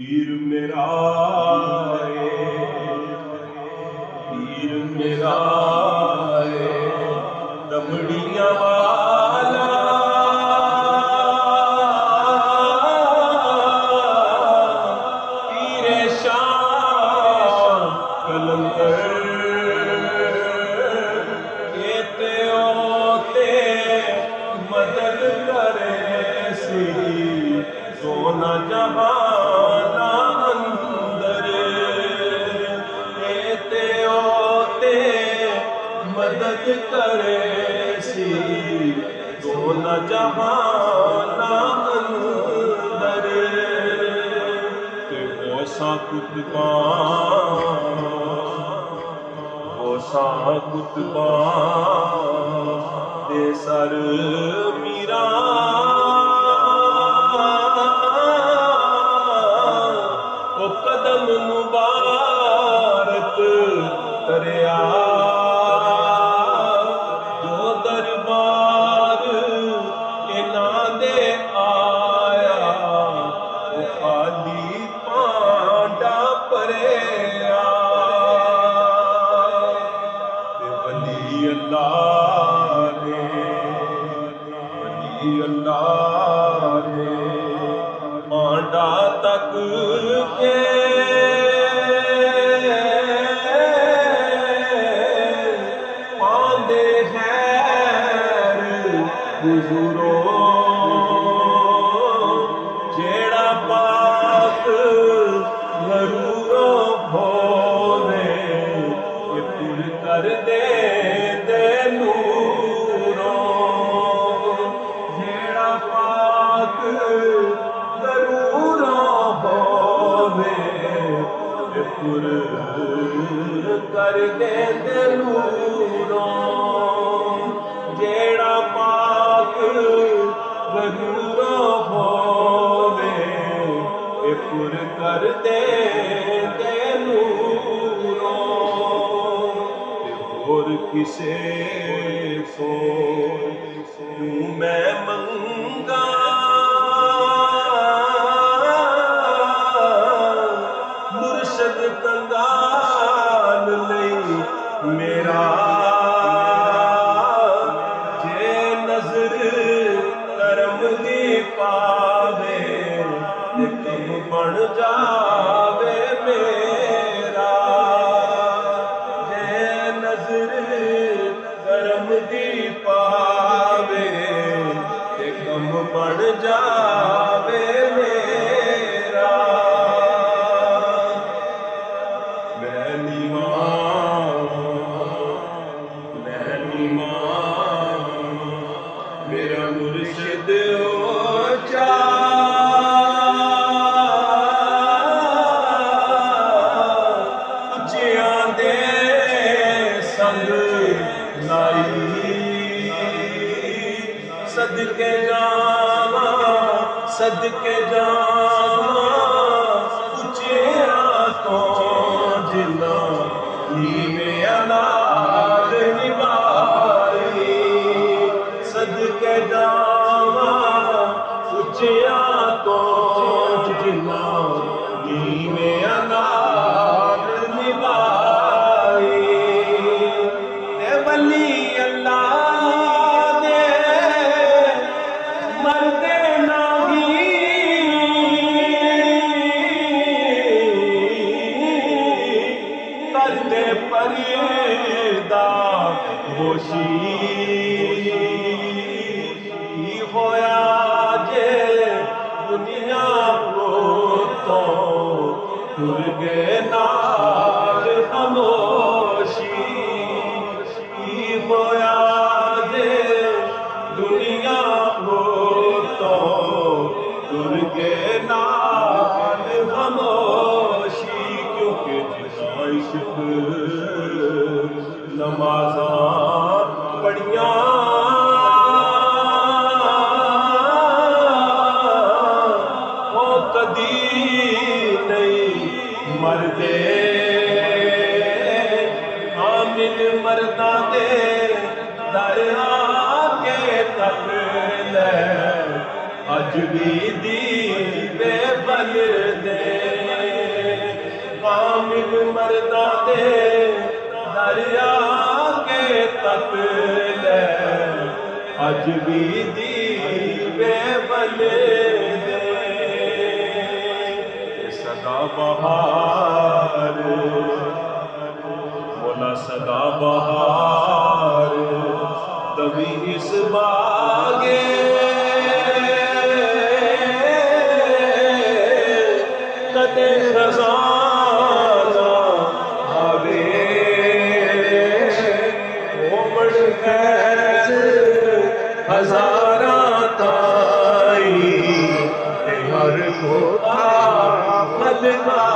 पीर मेरा पीर मेरा दमड़िया वाला पीरे शाह कलंदर केते ओते मदद करे सी सोना जहाना अंदर केते ओते मदद करे सी सोना जहाना अंदर ते ओसा कुतबा दे सर मीरा ओ कदम मुबारक करया जो दरबार इन्हां दे आया ओ खाली पांडा भरिया वली अल्लाह ने पांडा तक के पांदे हैर गुजरो जेड़ा पाक गरूरो भोले ये पुर कर दे नूरो जेड़ा पाक गरूरो भोले ये पुर कर दे नूरो जेड़ा पाक गरूरो भोले ये पुर कर दे नूरो और किसे को यूं मैं मंगा मुर्शद कंगाल नहीं मेरा जे नजर करम दी पावे ते कम बन जावे मेरा जे नजर करम दी पावे ते कम बन जावे मेरा मैं नीवा मेरा मुर्शिद ऊंचा उच्चियां दे संग लाई सदके जावा उच्चियां तो जिन्ना नीवे अनाद निभाई सदके जावा उच्चियां तो जिन्ना नीवे अनाद निभाई ते वली अल्लाह दे मरदे करते परिदा होशी होया जे दुनिया को तो तुर गए नाल खामोशी होया जे दुनिया को तो तुर गए नाल खामोशी क्योंकि इश्क नमाज़ा पढ़िया ओ कदी नहीं मरदे आमिन मरदा दे दरिया के तक ले अज भी दी बेबल दे कामिल मर्दा दे दरिया के तक ले अज भी दीवे बले दे सदा बहार बोला सदा बहार तभी इस बागे कदे खजाना आवे कोमड़ फैज हजारा ताई हर को मदना